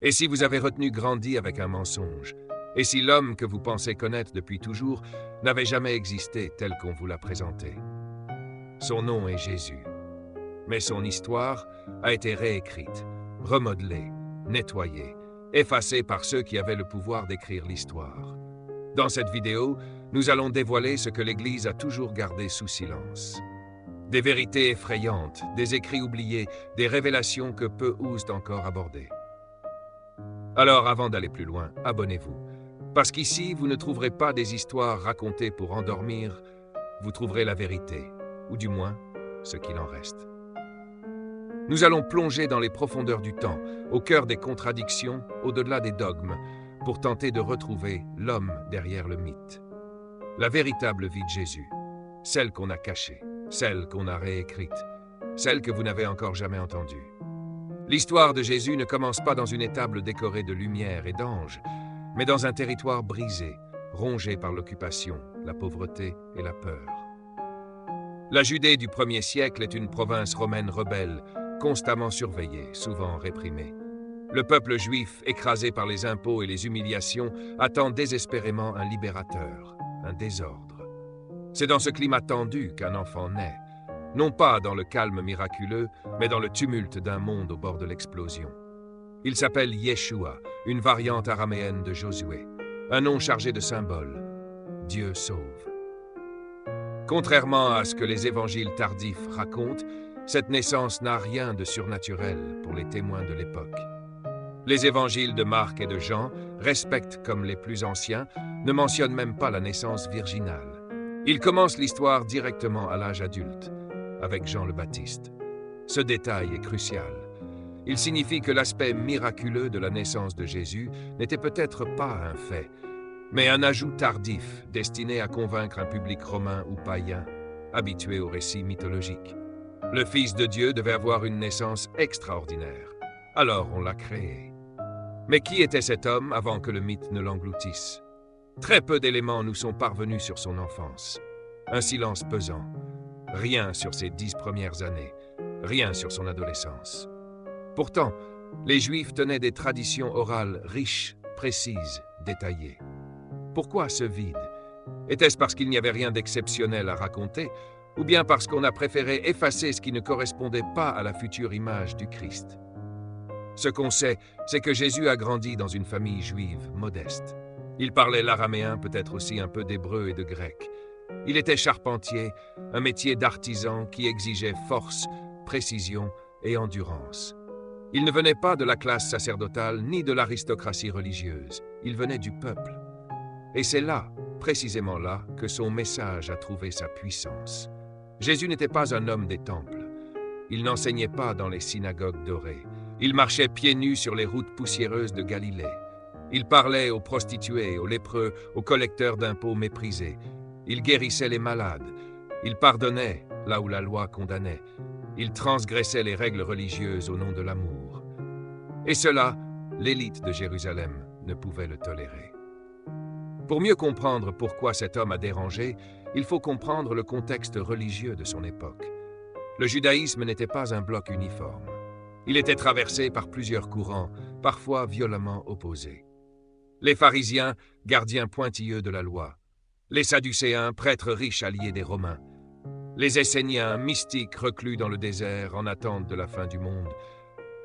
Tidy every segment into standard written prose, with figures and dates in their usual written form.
Et si vous avez retenu grandi avec un mensonge? Et si l'homme que vous pensez connaître depuis toujours n'avait jamais existé tel qu'on vous l'a présenté? Son nom est Jésus. Mais son histoire a été réécrite, remodelée, nettoyée, effacée par ceux qui avaient le pouvoir d'écrire l'histoire. Dans cette vidéo, nous allons dévoiler ce que l'Église a toujours gardé sous silence. Des vérités effrayantes, des écrits oubliés, des révélations que peu osent encore aborder. Alors, avant d'aller plus loin, abonnez-vous. Parce qu'ici, vous ne trouverez pas des histoires racontées pour endormir, vous trouverez la vérité, ou du moins, ce qu'il en reste. Nous allons plonger dans les profondeurs du temps, au cœur des contradictions, au-delà des dogmes, pour tenter de retrouver l'homme derrière le mythe. La véritable vie de Jésus, celle qu'on a cachée, celle qu'on a réécrite, celle que vous n'avez encore jamais entendue. L'histoire de Jésus ne commence pas dans une étable décorée de lumière et d'anges, mais dans un territoire brisé, rongé par l'occupation, la pauvreté et la peur. La Judée du 1er siècle est une province romaine rebelle, constamment surveillée, souvent réprimée. Le peuple juif, écrasé par les impôts et les humiliations, attend désespérément un libérateur, un désordre. C'est dans ce climat tendu qu'un enfant naît, non pas dans le calme miraculeux, mais dans le tumulte d'un monde au bord de l'explosion. Il s'appelle Yeshua, une variante araméenne de Josué, un nom chargé de symboles. Dieu sauve. Contrairement à ce que les évangiles tardifs racontent, cette naissance n'a rien de surnaturel pour les témoins de l'époque. Les évangiles de Marc et de Jean respectent comme les plus anciens, ne mentionnent même pas la naissance virginale. Ils commencent l'histoire directement à l'âge adulte, avec Jean le Baptiste. Ce détail est crucial. Il signifie que l'aspect miraculeux de la naissance de Jésus n'était peut-être pas un fait, mais un ajout tardif destiné à convaincre un public romain ou païen, habitué aux récits mythologiques. Le Fils de Dieu devait avoir une naissance extraordinaire. Alors on l'a créé. Mais qui était cet homme avant que le mythe ne l'engloutisse? Très peu d'éléments nous sont parvenus sur son enfance. Un silence pesant. Rien sur ses 10 premières années. Rien sur son adolescence. Pourtant, les Juifs tenaient des traditions orales riches, précises, détaillées. Pourquoi ce vide? Était-ce parce qu'il n'y avait rien d'exceptionnel à raconter, ou bien parce qu'on a préféré effacer ce qui ne correspondait pas à la future image du Christ? Ce qu'on sait, c'est que Jésus a grandi dans une famille juive modeste. Il parlait l'araméen, peut-être aussi un peu d'hébreu et de grec. Il était charpentier, un métier d'artisan qui exigeait force, précision et endurance. Il ne venait pas de la classe sacerdotale ni de l'aristocratie religieuse. Il venait du peuple. Et c'est là, précisément là, que son message a trouvé sa puissance. Jésus n'était pas un homme des temples. Il n'enseignait pas dans les synagogues dorées. Il marchait pieds nus sur les routes poussiéreuses de Galilée. Il parlait aux prostituées, aux lépreux, aux collecteurs d'impôts méprisés. Il guérissait les malades. Il pardonnait là où la loi condamnait. Il transgressait les règles religieuses au nom de l'amour. Et cela, l'élite de Jérusalem ne pouvait le tolérer. Pour mieux comprendre pourquoi cet homme a dérangé, il faut comprendre le contexte religieux de son époque. Le judaïsme n'était pas un bloc uniforme. Il était traversé par plusieurs courants, parfois violemment opposés. Les pharisiens, gardiens pointilleux de la loi. Les sadducéens, prêtres riches alliés des Romains. Les esséniens, mystiques reclus dans le désert en attente de la fin du monde.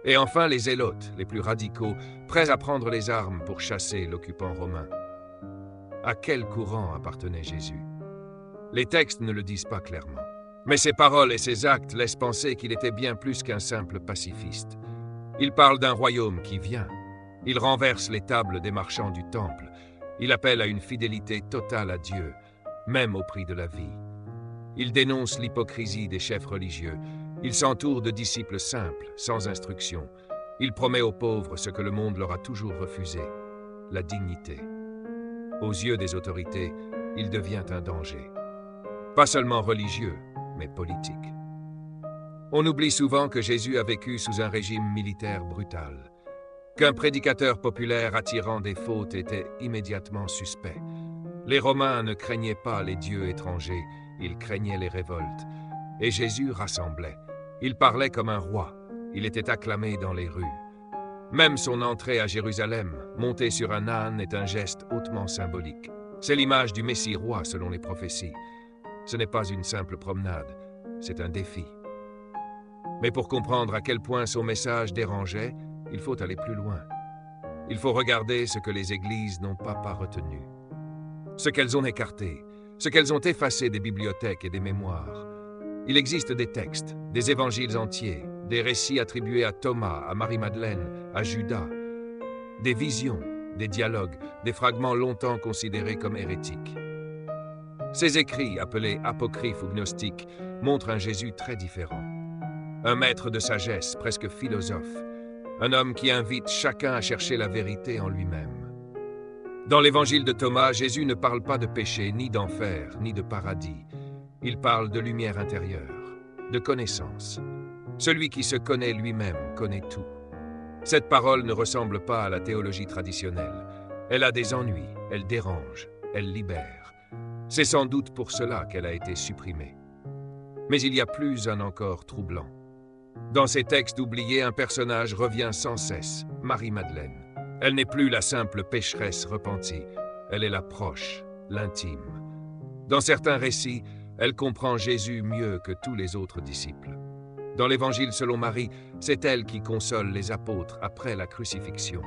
Et enfin les zélotes, les plus radicaux, prêts à prendre les armes pour chasser l'occupant romain. À quel courant appartenait Jésus? Les textes ne le disent pas clairement. Mais ses paroles et ses actes laissent penser qu'il était bien plus qu'un simple pacifiste. Il parle d'un royaume qui vient. Il renverse les tables des marchands du temple. Il appelle à une fidélité totale à Dieu, même au prix de la vie. Il dénonce l'hypocrisie des chefs religieux. Il s'entoure de disciples simples, sans instruction. Il promet aux pauvres ce que le monde leur a toujours refusé, la dignité. Aux yeux des autorités, il devient un danger. Pas seulement religieux, mais politique. On oublie souvent que Jésus a vécu sous un régime militaire brutal, qu'un prédicateur populaire attirant des fautes était immédiatement suspect. Les Romains ne craignaient pas les dieux étrangers, ils craignaient les révoltes. Et Jésus rassemblait. Il parlait comme un roi, il était acclamé dans les rues. Même son entrée à Jérusalem, montée sur un âne, est un geste hautement symbolique. C'est l'image du Messie roi selon les prophéties. Ce n'est pas une simple promenade, c'est un défi. Mais pour comprendre à quel point son message dérangeait, il faut aller plus loin. Il faut regarder ce que les églises n'ont pas retenu. Ce qu'elles ont écarté, ce qu'elles ont effacé des bibliothèques et des mémoires. Il existe des textes, des évangiles entiers, des récits attribués à Thomas, à Marie-Madeleine, à Judas, des visions, des dialogues, des fragments longtemps considérés comme hérétiques. Ces écrits, appelés apocryphes ou gnostiques, montrent un Jésus très différent. Un maître de sagesse, presque philosophe, un homme qui invite chacun à chercher la vérité en lui-même. Dans l'évangile de Thomas, Jésus ne parle pas de péché, ni d'enfer, ni de paradis. Il parle de lumière intérieure, de connaissance. Celui qui se connaît lui-même connaît tout. Cette parole ne ressemble pas à la théologie traditionnelle. Elle a des ennuis, elle dérange, elle libère. C'est sans doute pour cela qu'elle a été supprimée. Mais il y a plus un encore troublant. Dans ces textes oubliés, un personnage revient sans cesse, Marie-Madeleine. Elle n'est plus la simple pécheresse repentie, elle est la proche, l'intime. Dans certains récits, elle comprend Jésus mieux que tous les autres disciples. Dans l'Évangile selon Marie, c'est elle qui console les apôtres après la crucifixion.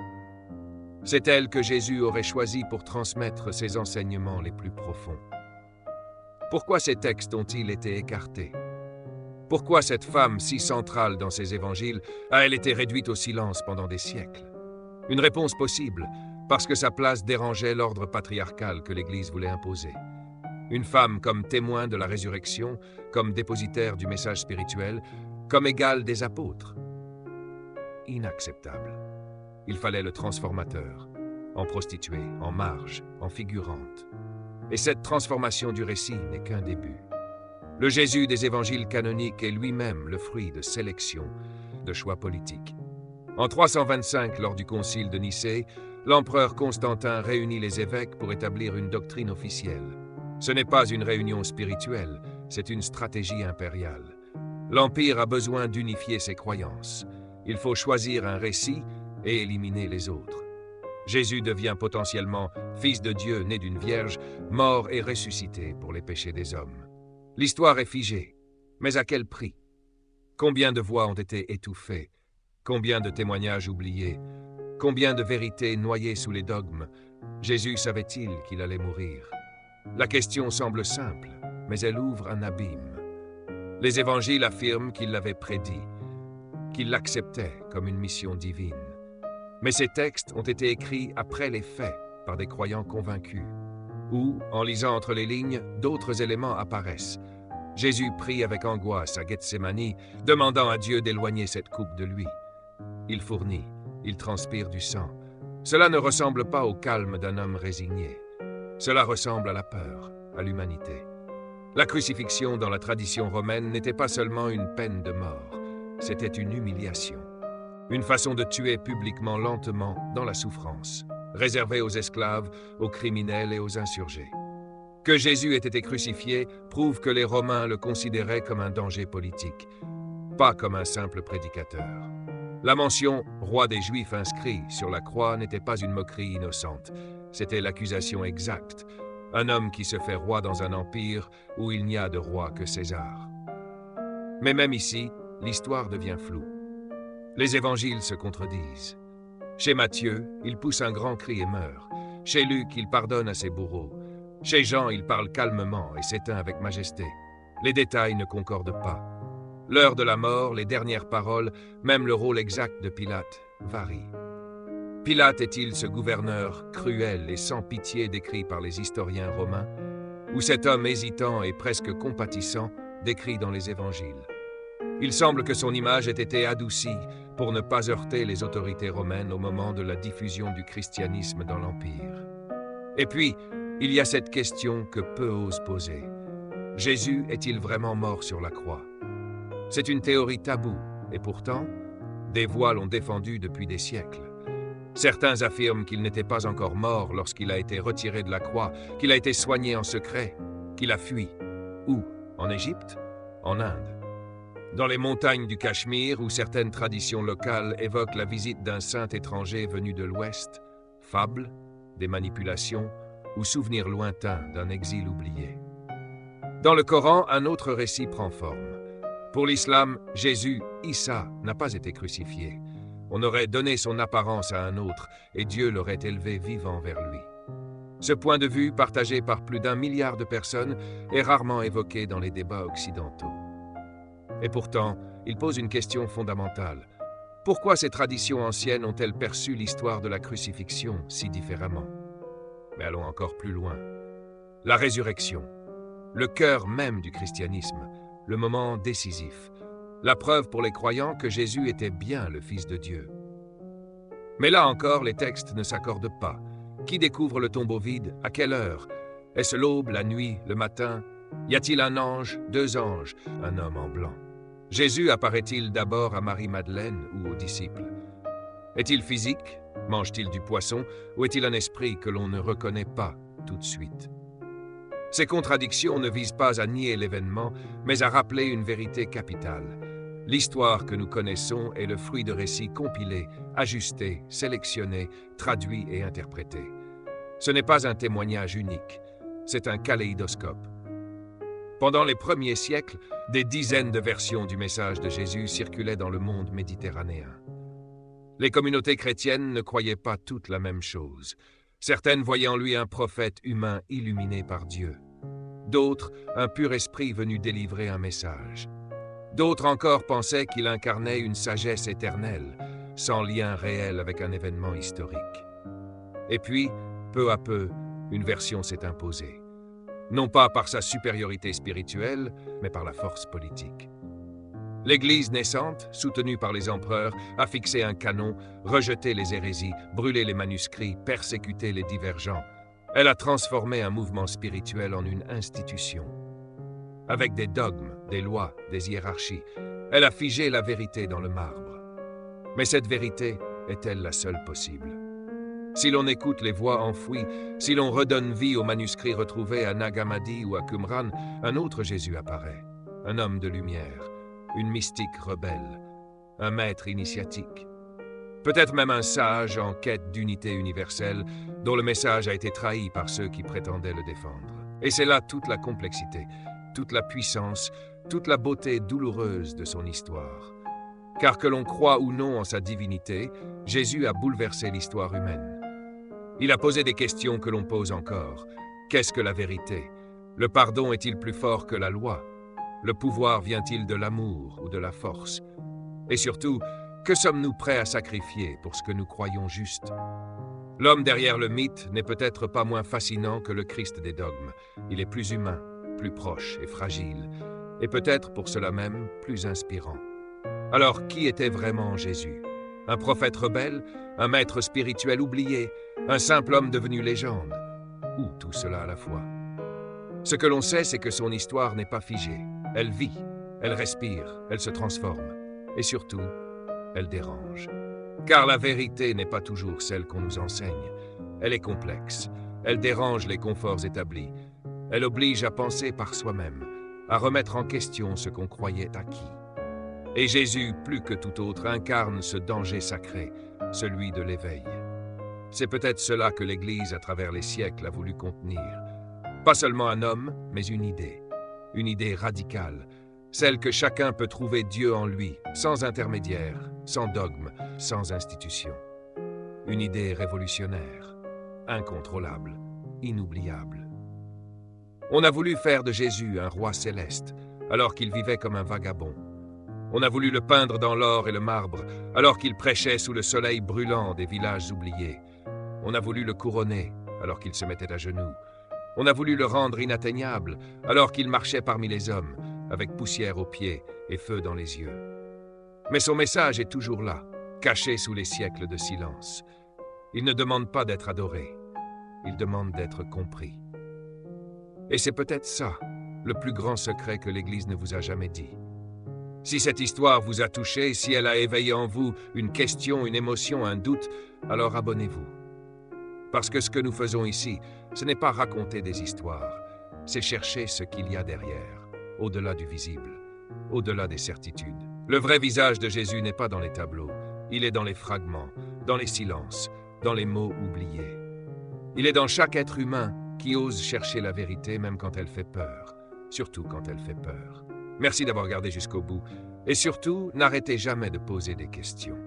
C'est elle que Jésus aurait choisie pour transmettre ses enseignements les plus profonds. Pourquoi ces textes ont-ils été écartés? Pourquoi cette femme si centrale dans ces évangiles a-t-elle été réduite au silence pendant des siècles? Une réponse possible, parce que sa place dérangeait l'ordre patriarcal que l'Église voulait imposer. Une femme comme témoin de la résurrection, comme dépositaire du message spirituel, comme égale des apôtres. Inacceptable. Il fallait le transformateur, en prostituée, en marge, en figurante. Et cette transformation du récit n'est qu'un début. Le Jésus des évangiles canoniques est lui-même le fruit de sélection, de choix politiques. En 325, lors du concile de Nicée, l'empereur Constantin réunit les évêques pour établir une doctrine officielle. Ce n'est pas une réunion spirituelle, c'est une stratégie impériale. L'Empire a besoin d'unifier ses croyances. Il faut choisir un récit et éliminer les autres. Jésus devient potentiellement fils de Dieu né d'une vierge, mort et ressuscité pour les péchés des hommes. L'histoire est figée, mais à quel prix? Combien de voix ont été étouffées? Combien de témoignages oubliés? Combien de vérités noyées sous les dogmes? Jésus savait-il qu'il allait mourir? La question semble simple, mais elle ouvre un abîme. Les évangiles affirment qu'il l'avait prédit, qu'il l'acceptait comme une mission divine. Mais ces textes ont été écrits après les faits, par des croyants convaincus. Ou, en lisant entre les lignes, d'autres éléments apparaissent. Jésus prie avec angoisse à Gethsémani, demandant à Dieu d'éloigner cette coupe de lui. Il fournit, il transpire du sang. Cela ne ressemble pas au calme d'un homme résigné. Cela ressemble à la peur, à l'humanité. La crucifixion dans la tradition romaine n'était pas seulement une peine de mort, c'était une humiliation. Une façon de tuer publiquement lentement dans la souffrance, réservée aux esclaves, aux criminels et aux insurgés. Que Jésus ait été crucifié prouve que les Romains le considéraient comme un danger politique, pas comme un simple prédicateur. La mention « roi des Juifs » inscrit sur la croix n'était pas une moquerie innocente, c'était l'accusation exacte, un homme qui se fait roi dans un empire où il n'y a de roi que César. Mais même ici, l'histoire devient floue. Les évangiles se contredisent. Chez Matthieu, il pousse un grand cri et meurt. Chez Luc, il pardonne à ses bourreaux. Chez Jean, il parle calmement et s'éteint avec majesté. Les détails ne concordent pas. L'heure de la mort, les dernières paroles, même le rôle exact de Pilate, varient. Pilate est-il ce gouverneur cruel et sans pitié décrit par les historiens romains, ou cet homme hésitant et presque compatissant décrit dans les évangiles? Il semble que son image ait été adoucie pour ne pas heurter les autorités romaines au moment de la diffusion du christianisme dans l'Empire. Et puis, il y a cette question que peu osent poser. Jésus est-il vraiment mort sur la croix? C'est une théorie taboue, et pourtant, des voix l'ont défendu depuis des siècles. Certains affirment qu'il n'était pas encore mort lorsqu'il a été retiré de la croix, qu'il a été soigné en secret, qu'il a fui. Où? En Égypte? En Inde? Dans les montagnes du Cachemire, où certaines traditions locales évoquent la visite d'un saint étranger venu de l'Ouest, fables, des manipulations ou souvenirs lointains d'un exil oublié. Dans le Coran, un autre récit prend forme. Pour l'islam, Jésus, Issa, n'a pas été crucifié. On aurait donné son apparence à un autre et Dieu l'aurait élevé vivant vers lui. Ce point de vue, partagé par plus d'1 milliard de personnes, est rarement évoqué dans les débats occidentaux. Et pourtant, il pose une question fondamentale. Pourquoi ces traditions anciennes ont-elles perçu l'histoire de la crucifixion si différemment? Mais allons encore plus loin. La résurrection, le cœur même du christianisme, le moment décisif, la preuve pour les croyants que Jésus était bien le Fils de Dieu. Mais là encore, les textes ne s'accordent pas. Qui découvre le tombeau vide? À quelle heure? Est-ce l'aube, la nuit, le matin? Y a-t-il un ange, 2 anges, un homme en blanc? Jésus apparaît-il d'abord à Marie-Madeleine ou aux disciples? Est-il physique? Mange-t-il du poisson? Ou est-il un esprit que l'on ne reconnaît pas tout de suite? Ces contradictions ne visent pas à nier l'événement, mais à rappeler une vérité capitale. L'histoire que nous connaissons est le fruit de récits compilés, ajustés, sélectionnés, traduits et interprétés. Ce n'est pas un témoignage unique, c'est un kaléidoscope. Pendant les premiers siècles, des dizaines de versions du message de Jésus circulaient dans le monde méditerranéen. Les communautés chrétiennes ne croyaient pas toutes la même chose. Certaines voyaient en lui un prophète humain illuminé par Dieu. D'autres, un pur esprit venu délivrer un message. D'autres encore pensaient qu'il incarnait une sagesse éternelle, sans lien réel avec un événement historique. Et puis, peu à peu, une version s'est imposée. Non pas par sa supériorité spirituelle, mais par la force politique. L'Église naissante, soutenue par les empereurs, a fixé un canon, rejeté les hérésies, brûlé les manuscrits, persécuté les divergents. Elle a transformé un mouvement spirituel en une institution. Avec des dogmes, des lois, des hiérarchies, elle a figé la vérité dans le marbre. Mais cette vérité est-elle la seule possible? Si l'on écoute les voix enfouies, si l'on redonne vie aux manuscrits retrouvés à Nag Hammadi ou à Qumran, un autre Jésus apparaît, un homme de lumière, une mystique rebelle, un maître initiatique. Peut-être même un sage en quête d'unité universelle, dont le message a été trahi par ceux qui prétendaient le défendre. Et c'est là toute la complexité, toute la puissance, toute la beauté douloureuse de son histoire. Car que l'on croit ou non en sa divinité, Jésus a bouleversé l'histoire humaine. Il a posé des questions que l'on pose encore. Qu'est-ce que la vérité? Le pardon est-il plus fort que la loi? Le pouvoir vient-il de l'amour ou de la force? Et surtout, que sommes-nous prêts à sacrifier pour ce que nous croyons juste? L'homme derrière le mythe n'est peut-être pas moins fascinant que le Christ des dogmes. Il est plus humain, plus proche et fragile, et peut-être pour cela même plus inspirant. Alors, qui était vraiment Jésus? Un prophète rebelle? Un maître spirituel oublié? Un simple homme devenu légende? Ou tout cela à la fois? Ce que l'on sait, c'est que son histoire n'est pas figée. Elle vit, elle respire, elle se transforme. Et surtout, elle dérange. Car la vérité n'est pas toujours celle qu'on nous enseigne. Elle est complexe. Elle dérange les conforts établis. Elle oblige à penser par soi-même, à remettre en question ce qu'on croyait acquis. Et Jésus, plus que tout autre, incarne ce danger sacré, celui de l'éveil. C'est peut-être cela que l'Église, à travers les siècles, a voulu contenir. Pas seulement un homme, mais une idée radicale, celle que chacun peut trouver Dieu en lui, sans intermédiaire, sans dogme, sans institution. Une idée révolutionnaire, incontrôlable, inoubliable. On a voulu faire de Jésus un roi céleste, alors qu'il vivait comme un vagabond. On a voulu le peindre dans l'or et le marbre, alors qu'il prêchait sous le soleil brûlant des villages oubliés. On a voulu le couronner, alors qu'il se mettait à genoux. On a voulu le rendre inatteignable, alors qu'il marchait parmi les hommes, avec poussière aux pieds et feu dans les yeux. Mais son message est toujours là, caché sous les siècles de silence. Il ne demande pas d'être adoré, il demande d'être compris. Et c'est peut-être ça, le plus grand secret que l'Église ne vous a jamais dit. Si cette histoire vous a touché, si elle a éveillé en vous une question, une émotion, un doute, alors abonnez-vous. Parce que ce que nous faisons ici, ce n'est pas raconter des histoires, c'est chercher ce qu'il y a derrière, au-delà du visible, au-delà des certitudes. Le vrai visage de Jésus n'est pas dans les tableaux, il est dans les fragments, dans les silences, dans les mots oubliés. Il est dans chaque être humain qui ose chercher la vérité même quand elle fait peur, surtout quand elle fait peur. Merci d'avoir regardé jusqu'au bout, et surtout, n'arrêtez jamais de poser des questions.